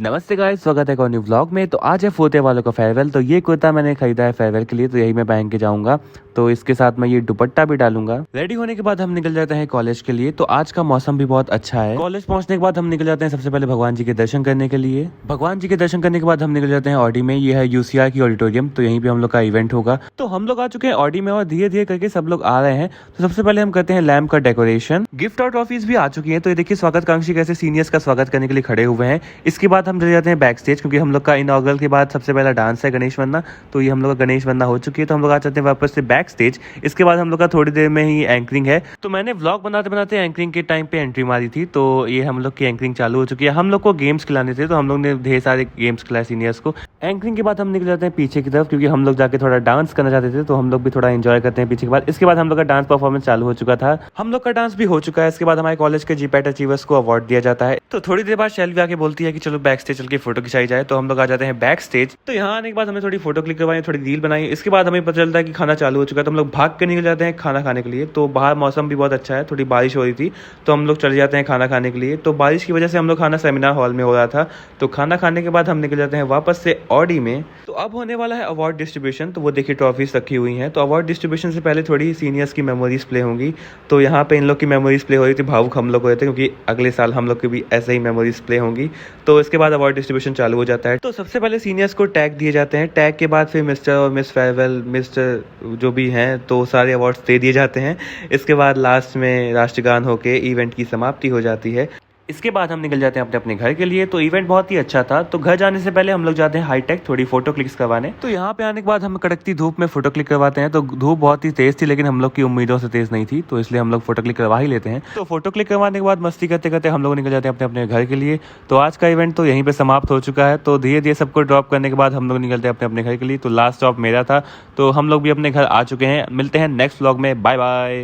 नमस्ते गाइस, स्वागत है एक और न्यू व्लॉग में। तो आज है फोते वालों का फेयरवेल। तो ये कुर्ता मैंने खरीदा है फेयरवेल के लिए, तो यही मैं पहन के जाऊंगा। तो इसके साथ मैं ये दुपट्टा भी डालूंगा। रेडी होने के बाद हम निकल जाते हैं कॉलेज के लिए। तो आज का मौसम भी बहुत अच्छा है। कॉलेज पहुंचने के बाद हम निकल जाते हैं सबसे पहले भगवान जी के दर्शन करने के लिए। भगवान जी के दर्शन करने के बाद हम निकल जाते हैं ऑडी में। ये है यूसीआर की ऑडिटोरियम, तो यहीं पे हम लोग का इवेंट होगा। तो हम लोग आ चुके हैं ऑडी में और धीरे धीरे करके सब लोग आ रहे हैं। तो सबसे पहले हम करते हैं लैम्प का डेकोरेशन। गिफ्ट और ट्रॉफीज भी आ चुकी है। तो ये देखिए स्वागत कांक्षी कैसे सीनियर्स का स्वागत करने के लिए खड़े हुए हैं। इसके बाद हम चले जाते हैं बैक स्टेज, क्योंकि हम लोग का इनॉग्रल के बाद सबसे पहला डांस है गणेश वंदना। तो ये हम लोग का गणेश वंदना हो चुकी है। तो हम लोग आ जाते हैं वापस से बैक स्टेज। इसके बाद हम लोग का थोड़ी देर में ही एंकरिंग है। तो मैंने व्लॉग बनाते बनाते एंकरिंग के टाइम पे एंट्री मारी थी। तो ये हम लोग की एंकरिंग चालू हो चुकी है। हम लोग को गेम्स खिलाने थे, तो हम लोग ने ढेर सारे गेम्स खिलाए सीनियर्स को। एंकरिंग के बाद हम निकल जाते हैं पीछे की तरफ, क्योंकि हम लोग जाके थोड़ा डांस करना चाहते थे। तो हम लोग भी थोड़ा एंजॉय करते हैं पीछे के बाद। इसके बाद हम लोग का डांस परफॉर्मेंस चालू हो चुका था। हम लोग का डांस भी हो चुका है। इसके बाद हमारे कॉलेज के जीपैट अचीवर्स को अवार्ड दिया जाता है। तो थोड़ी देर बाद शैल्वी आके बोलती है कि चलो बैक स्टेज चल के फोटो खिंचाई जाए। तो हम लोग आ जाते हैं बैक स्टेज। तो यहाँ आने के बाद हमें थोड़ी फोटो क्लिक करवाई, थोड़ी रील बनाई। इसके बाद हमें पता चलता है कि खाना चालू हो चुका है। तो हम लोग भाग के निकल जाते हैं खाना खाने के लिए। तो बाहर मौसम भी बहुत अच्छा है, थोड़ी बारिश हो रही थी। तो हम लोग चले जाते हैं खाना खाने के लिए। तो बारिश की वजह से हम लोग खाना सेमिनार हॉल में हो रहा था। तो खाना खाने के बाद हम निकल जाते हैं वापस से ऑडी में। तो अब होने वाला है अवार्ड डिस्ट्रीब्यूशन। तो वो देखिए ट्रॉफीज रखी हुई हैं। तो अवार्ड डिस्ट्रीब्यूशन से पहले थोड़ी सीनियर्स की मेमोरीज प्ले होंगी। तो यहाँ पे इन लोग की मेमोरीज प्ले हो रही थी। भावुक हम लोग हो रहे थे, क्योंकि अगले साल हम लोग की भी ऐसे ही मेमोरीज प्ले होंगी। तो इसके बाद अवार्ड डिस्ट्रीब्यूशन चालू हो जाता है। तो सबसे पहले सीनियर्स को टैग दिए जाते हैं। टैग के बाद फिर मिस्टर और मिस फेयरवेल, मिस्टर जो भी हैं, तो सारे अवार्ड्स दे दिए जाते हैं। इसके बाद लास्ट में राष्ट्रगान होके इवेंट की समाप्ति हो जाती है। इसके बाद हम निकल जाते हैं अपने अपने घर के लिए। तो इवेंट बहुत ही अच्छा था। तो घर जाने से पहले हम लोग जाते हैं हाईटेक थोड़ी फोटो क्लिक्स करवाने। तो यहाँ पे आने के बाद हम कड़कती धूप में फोटो क्लिक करवाते हैं। तो धूप बहुत ही तेज थी, लेकिन हम लोग की उम्मीदों से तेज नहीं थी, तो इसलिए हम लोग फोटो क्लिक करवा ही लेते हैं। तो फोटो क्लिक करवाने के बाद मस्ती करते करते हम लोग निकल जाते हैं अपने अपने घर के लिए। तो आज का इवेंट तो यहीं पर समाप्त हो चुका है। तो धीरे धीरे सबको ड्रॉप करने के बाद हम लोग निकलते हैं अपने अपने घर के लिए। तो लास्ट स्टॉप मेरा था। तो हम लोग भी अपने घर आ चुके हैं। मिलते हैं नेक्स्ट व्लॉग में। Bye bye.